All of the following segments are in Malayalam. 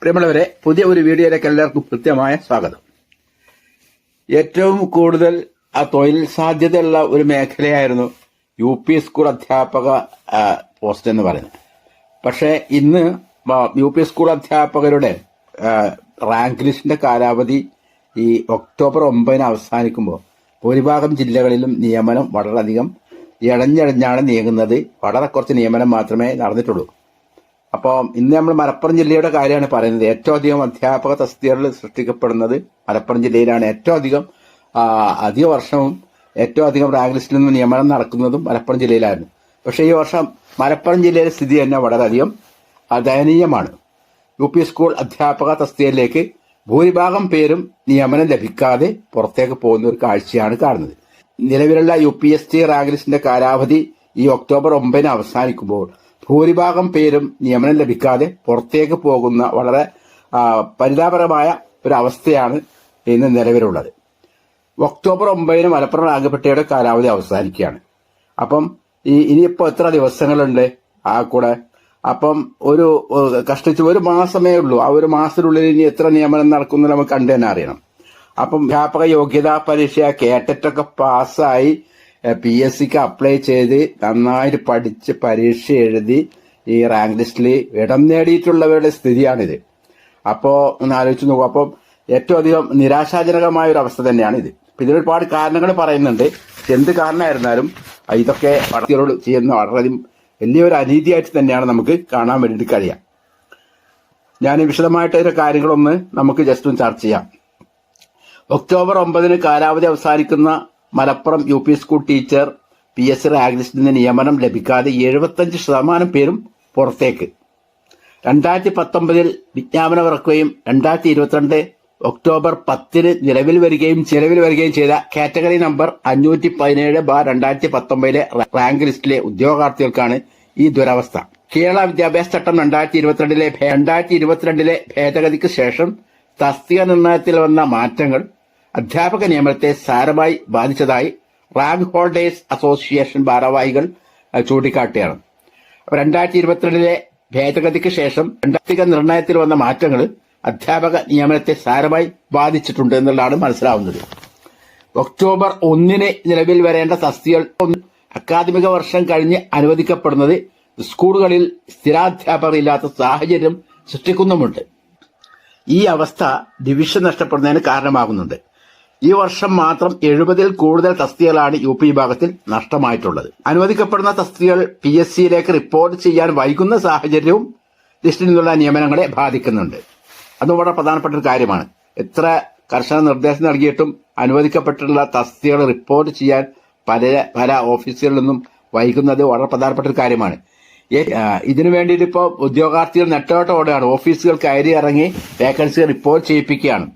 പ്രിയമുള്ളവരെ, പുതിയ ഒരു വീഡിയോയിലേക്ക് എല്ലാവർക്കും കൃത്യമായ സ്വാഗതം. ഏറ്റവും കൂടുതൽ തൊഴിൽ സാധ്യതയുള്ള ഒരു മേഖലയായിരുന്നു UP സ്കൂൾ അധ്യാപക പോസ്റ്റ് എന്ന് പറയുന്നത്. പക്ഷേ ഇന്ന് UP സ്കൂൾ അധ്യാപകരുടെ റാങ്ക് ലിസ്റ്റിന്റെ കാലാവധി ഈ ഒക്ടോബർ 9 അവസാനിക്കുമ്പോൾ ഭൂരിഭാഗം ജില്ലകളിലും നിയമനം വളരെയധികം ഇഴഞ്ഞിഴഞ്ഞാണ് നീങ്ങുന്നത്. വളരെ കുറച്ച് നിയമനം മാത്രമേ നടന്നിട്ടുള്ളൂ. അപ്പോൾ ഇന്ന് നമ്മൾ മലപ്പുറം ജില്ലയുടെ കാര്യമാണ് പറയുന്നത്. ഏറ്റവും അധികം അധ്യാപക തസ്തികകൾ സൃഷ്ടിക്കപ്പെടുന്നത് മലപ്പുറം ജില്ലയിലാണ്. അധിക വർഷവും ഏറ്റവും അധികം റാങ്ക് ലിസ്റ്റിൽ നിന്ന് നിയമനം നടക്കുന്നതും മലപ്പുറം ജില്ലയിലായിരുന്നു. പക്ഷേ ഈ വർഷം മലപ്പുറം ജില്ലയിലെ സ്ഥിതി തന്നെ വളരെയധികം ദയനീയമാണ്. UP സ്കൂൾ അധ്യാപക തസ്തികയിലേക്ക് ഭൂരിഭാഗം പേരും നിയമനം ലഭിക്കാതെ പുറത്തേക്ക് പോകുന്ന ഒരു കാഴ്ചയാണ് കാണുന്നത്. നിലവിലുള്ള UPSC റാങ്ക് ലിസ്റ്റിന്റെ കാലാവധി ഈ ഒക്ടോബർ 9 അവസാനിക്കുമ്പോൾ ഭൂരിഭാഗം പേരും നിയമനം ലഭിക്കാതെ പുറത്തേക്ക് പോകുന്ന വളരെ പരിതാപകരമായ ഒരു അവസ്ഥയാണ് ഇന്ന് നിലവിലുള്ളത്. ഒക്ടോബർ 9 മലപ്പുറം റാങ്ക് പട്ടികയുടെ കാലാവധി അവസാനിക്കുകയാണ്. അപ്പം ഇനിയിപ്പോൾ എത്ര ദിവസങ്ങളുണ്ട് കൂടെ? അപ്പം കഷ്ടിച്ച് ഒരു മാസമേ ഉള്ളൂ. ആ ഒരു മാസത്തിനുള്ളിൽ ഇനി എത്ര നിയമനം നടക്കുന്നു നമുക്ക് കണ്ടു തന്നെ അറിയണം. അപ്പം അധ്യാപക യോഗ്യതാ പരീക്ഷ കേട്ടിട്ടൊക്കെ പാസ്സായി PSCക്ക് അപ്ലൈ ചെയ്ത് നന്നായിട്ട് പഠിച്ച് പരീക്ഷ എഴുതി ഈ റാങ്ക് ലിസ്റ്റിൽ ഇടം നേടിയിട്ടുള്ളവരുടെ സ്ഥിതിയാണിത്. അപ്പോൾ ഒന്ന് ആലോചിച്ച് നോക്കൂ. അപ്പം ഏറ്റവും അധികം നിരാശാജനകമായ ഒരു അവസ്ഥ തന്നെയാണ് ഇത്. ഇതിന് ഒരുപാട് കാരണങ്ങൾ പറയുന്നുണ്ട്. എന്ത് കാരണമായിരുന്നാലും ഇതൊക്കെ വളർത്തിയോട് ചെയ്യുന്ന വളരെയധികം വലിയൊരു അനീതിയായിട്ട് തന്നെയാണ് നമുക്ക് കാണാൻ വേണ്ടിയിട്ട് കഴിയാം. ഞാൻ വിശദമായിട്ട് ഇതിന്റെ കാര്യങ്ങളൊന്ന് നമുക്ക് ജസ്റ്റ് ഒന്ന് ചർച്ച ചെയ്യാം. ഒക്ടോബർ 9 കാലാവധി അവസാനിക്കുന്ന Malappuram UP school teacher PSC rank ലിസ്റ്റിൽ നിന്ന് നിയമനം ലഭിക്കാതെ 75% പേരും പുറത്തേക്ക്. 2019 വിജ്ഞാപനം ഇറക്കുകയും 2022 ഒക്ടോബർ 10 നിലവിൽ വരികയും ചെയ്ത കാറ്റഗറി നമ്പർ 517/2019 റാങ്ക് ലിസ്റ്റിലെ ഉദ്യോഗാർത്ഥികൾക്കാണ് ഈ ദുരവസ്ഥ. കേരള വിദ്യാഭ്യാസ ചട്ടം 2022 ഭേദഗതിക്ക് ശേഷം തസ്തിക നിർണയത്തിൽ വന്ന മാറ്റങ്ങൾ അധ്യാപക നിയമനത്തെ സാരമായി ബാധിച്ചതായി റാങ്ക് ഹോൾഡേഴ്സ് അസോസിയേഷൻ ഭാരവാഹികൾ ചൂണ്ടിക്കാട്ടുകയാണ്. 2022 ഭേദഗതിക്ക് ശേഷം തസ്തിക നിർണയത്തിൽ വന്ന മാറ്റങ്ങൾ അധ്യാപക നിയമനത്തെ സാരമായി ബാധിച്ചിട്ടുണ്ട് എന്നുള്ളതാണ് മനസ്സിലാവുന്നത്. ഒക്ടോബർ 1 നിലവിൽ വരേണ്ട തസ്തികകൾ അക്കാദമിക വർഷം കഴിഞ്ഞ് അനുവദിക്കപ്പെടുന്നത് സ്കൂളുകളിൽ സ്ഥിരാധ്യാപകർ ഇല്ലാത്ത സാഹചര്യം സൃഷ്ടിക്കുന്നുമുണ്ട്. ഈ അവസ്ഥ ഡിവിഷൻ നഷ്ടപ്പെടുന്നതിന് കാരണമാകുന്നുണ്ട്. ഈ വർഷം മാത്രം 70-ൽ കൂടുതൽ തസ്തികകളാണ് UP വിഭാഗത്തിൽ നഷ്ടമായിട്ടുള്ളത്. അനുവദിക്കപ്പെടുന്ന തസ്തികകൾ PSCയിലേക്ക് റിപ്പോർട്ട് ചെയ്യാൻ വൈകുന്ന സാഹചര്യവും ലിസ്റ്റിൽ നിന്നുള്ള നിയമനങ്ങളെ ബാധിക്കുന്നുണ്ട്. അതും വളരെ പ്രധാനപ്പെട്ട ഒരു കാര്യമാണ്. എത്ര കർശന നിർദ്ദേശം നൽകിയിട്ടും അനുവദിക്കപ്പെട്ടിട്ടുള്ള തസ്തികകൾ റിപ്പോർട്ട് ചെയ്യാൻ പല ഓഫീസുകളിൽ നിന്നും വൈകുന്നത് വളരെ പ്രധാനപ്പെട്ട ഒരു കാര്യമാണ്. ഇതിനു വേണ്ടിയിട്ട് ഇപ്പോൾ ഉദ്യോഗാർത്ഥികൾ നെട്ടോട്ടോടെയാണ് ഓഫീസുകൾ കയറി ഇറങ്ങി വേക്കൻസി റിപ്പോർട്ട് ചെയ്യിപ്പിക്കുകയാണ്.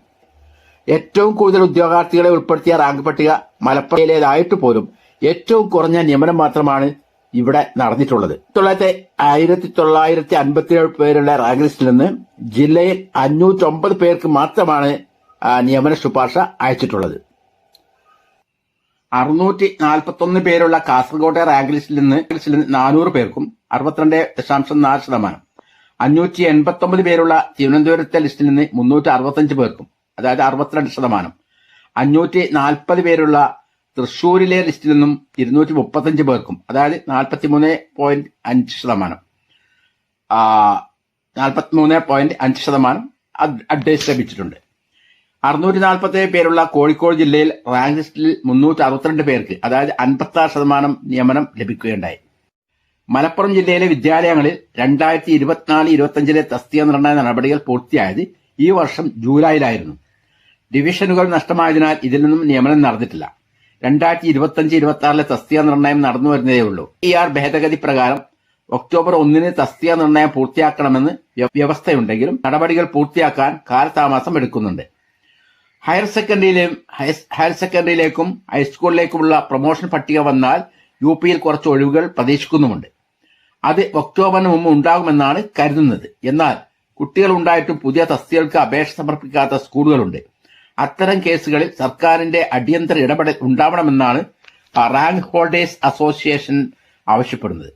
ഏറ്റവും കൂടുതൽ ഉദ്യോഗാർത്ഥികളെ ഉൾപ്പെടുത്തിയ റാങ്ക് പട്ടിക മലപ്പുറയിലേതായിട്ട് പോലും ഏറ്റവും കുറഞ്ഞ നിയമനം മാത്രമാണ് ഇവിടെ നടന്നിട്ടുള്ളത്. 1957 പേരുള്ള റാങ്ക് ലിസ്റ്റിൽ നിന്ന് ജില്ലയിൽ 509 പേർക്ക് മാത്രമാണ് നിയമന ശുപാർശ അയച്ചിട്ടുള്ളത്. 641 പേരുള്ള കാസർഗോട്ടെ റാങ്ക് ലിസ്റ്റിൽ നിന്ന് 400 പേർക്കും 62.4%, 589 പേരുള്ള തിരുവനന്തപുരത്തെ ലിസ്റ്റിൽ നിന്ന് 365 പേർക്കും, അതായത് 62%, 540 പേരുള്ള തൃശൂരിലെ ലിസ്റ്റിൽ നിന്നും 235 പേർക്കും, അതായത് 43.5%, 43.5% അപ്ഡേറ്റ് ലഭിച്ചിട്ടുണ്ട്. 647 പേരുള്ള കോഴിക്കോട് ജില്ലയിൽ റാങ്ക് ലിസ്റ്റിൽ 362 പേർക്ക്, അതായത് 56% നിയമനം ലഭിക്കുകയുണ്ടായി. മലപ്പുറം ജില്ലയിലെ വിദ്യാലയങ്ങളിൽ 2024-25 തസ്തിക നിർണയ നടപടികൾ പൂർത്തിയായത് ഈ വർഷം ജൂലൈയിലായിരുന്നു. ഡിവിഷനുകൾ നഷ്ടമായതിനാൽ ഇതിൽ നിന്നും നിയമനം നടന്നിട്ടില്ല. 2025-26 തസ്തിക നിർണയം നടന്നു വരുന്നതേയുള്ളൂ. ഭേദഗതി പ്രകാരം ഒക്ടോബർ 1 തസ്തിക നിർണയം പൂർത്തിയാക്കണമെന്ന് വ്യവസ്ഥയുണ്ടെങ്കിലും നടപടികൾ പൂർത്തിയാക്കാൻ കാലതാമസം എടുക്കുന്നുണ്ട്. ഹയർ സെക്കൻഡറിയിലേക്കും ഹൈസ്കൂളിലേക്കുമുള്ള പ്രൊമോഷൻ പട്ടിക വന്നാൽ UPയിൽ കുറച്ച് ഒഴിവുകൾ പ്രതീക്ഷിക്കുന്നുമുണ്ട്. അത് ഒക്ടോബറിന് മുമ്പ് ഉണ്ടാകുമെന്നാണ് കരുതുന്നത്. എന്നാൽ കുട്ടികൾ ഉണ്ടായിട്ടും പുതിയ തസ്തികകൾക്ക് അപേക്ഷ സമർപ്പിക്കാത്ത സ്കൂളുകളുണ്ട്. അത്തരം കേസുകളിൽ സർക്കാരിന്റെ അടിയന്തര ഇടപെടൽ ഉണ്ടാവണമെന്നാണ് റാങ്ക് ഹോൾഡേഴ്സ് അസോസിയേഷൻ ആവശ്യപ്പെടുന്നത്.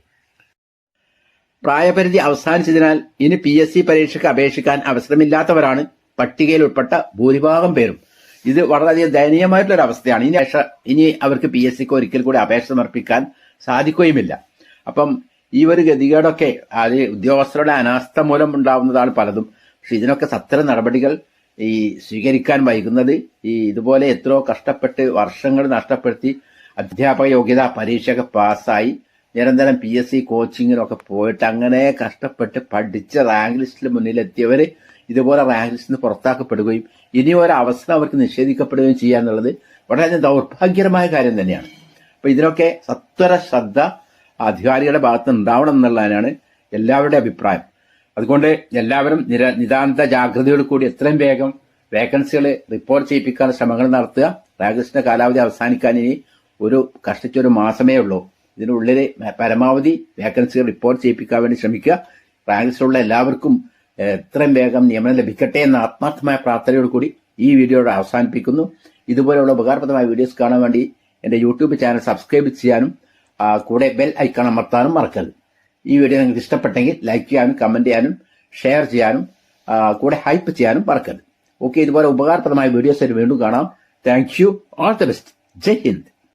പ്രായപരിധി അവസാനിച്ചതിനാൽ ഇനി PSC പരീക്ഷയ്ക്ക് അപേക്ഷിക്കാൻ അവസരമില്ലാത്തവരാണ് പട്ടികയിൽ ഉൾപ്പെട്ട ഭൂരിഭാഗം പേരും. ഇത് വളരെയധികം ദയനീയമായിട്ടുള്ള ഒരു അവസ്ഥയാണ്. ഇനി അവർക്ക് PSCക്ക് ഒരിക്കൽ കൂടി അപേക്ഷ സമർപ്പിക്കാൻ സാധിക്കുകയുമില്ല. അപ്പം ഈ ഒരു ഗതികേടൊക്കെ അത് ഉദ്യോഗസ്ഥരുടെ അനാസ്ഥ മൂലം ഉണ്ടാവുന്നതാണ് പലതും. പക്ഷെ ഇതിനൊക്കെ സത്വര നടപടികൾ ഈ സ്വീകരിക്കാൻ വൈകുന്നത് ഇതുപോലെ എത്രയോ കഷ്ടപ്പെട്ട് വർഷങ്ങൾ നഷ്ടപ്പെടുത്തി അധ്യാപക യോഗ്യതാ പരീക്ഷയൊക്കെ പാസ്സായി നിരന്തരം PSC കോച്ചിങ്ങിനൊക്കെ പോയിട്ട് അങ്ങനെ കഷ്ടപ്പെട്ട് പഠിച്ച് റാങ്ക് ലിസ്റ്റിൽ മുന്നിലെത്തിയവർ ഇതുപോലെ റാങ്ക് ലിസ്റ്റിൽ നിന്ന് പുറത്താക്കപ്പെടുകയും ഇനി ഒരവസരം അവർക്ക് നിഷേധിക്കപ്പെടുകയും ചെയ്യുക എന്നുള്ളത് വളരെ ദൗർഭാഗ്യകരമായ കാര്യം തന്നെയാണ്. അപ്പൊ ഇതിനൊക്കെ സത്വര ശ്രദ്ധ അധികാരികളുടെ ഭാഗത്ത് ഉണ്ടാവണം എന്നുള്ളതാണ് എല്ലാവരുടെ അഭിപ്രായം. അതുകൊണ്ട് എല്ലാവരും നിതാന്ത ജാഗ്രതയോട് കൂടി എത്രയും വേഗം വേക്കൻസികൾ റിപ്പോർട്ട് ചെയ്യിപ്പിക്കാൻ ശ്രമങ്ങൾ നടത്തുക. റാങ്ക് ലിസ്റ്റിന്റെ കാലാവധി അവസാനിക്കാൻ ഇനി കഷ്ടിച്ചൊരു മാസമേ ഉള്ളൂ. ഇതിനുള്ളിൽ പരമാവധി വേക്കൻസികൾ റിപ്പോർട്ട് ചെയ്യിപ്പിക്കാൻ വേണ്ടി ശ്രമിക്കുക. റാങ്ക് ലിസ്റ്റിലുള്ള എല്ലാവർക്കും എത്രയും വേഗം നിയമനം ലഭിക്കട്ടെ എന്ന ആത്മാർത്ഥമായ പ്രാർത്ഥനയോട് കൂടി ഈ വീഡിയോയുടെ അവസാനിപ്പിക്കുന്നു. ഇതുപോലെയുള്ള ഉപകാരപ്രദമായ വീഡിയോസ് കാണാൻ വേണ്ടി എന്റെ യൂട്യൂബ് ചാനൽ സബ്സ്ക്രൈബ് ചെയ്യാനും കൂടെ ബെൽ ഐക്കൺ അമർത്താനും മറക്കരുത്. ഈ വീഡിയോ നിങ്ങൾക്ക് ഇഷ്ടപ്പെട്ടെങ്കിൽ ലൈക്ക് ചെയ്യാനും കമന്റ് ചെയ്യാനും ഷെയർ ചെയ്യാനും കൂടെ ഹൈപ്പ് ചെയ്യാനും മറക്കരുത്. ഓക്കെ, ഇതുപോലെ ഉപകാരപ്രദമായ വീഡിയോസ് വീണ്ടും കാണാം. Thank you. All the best. Jai Hind.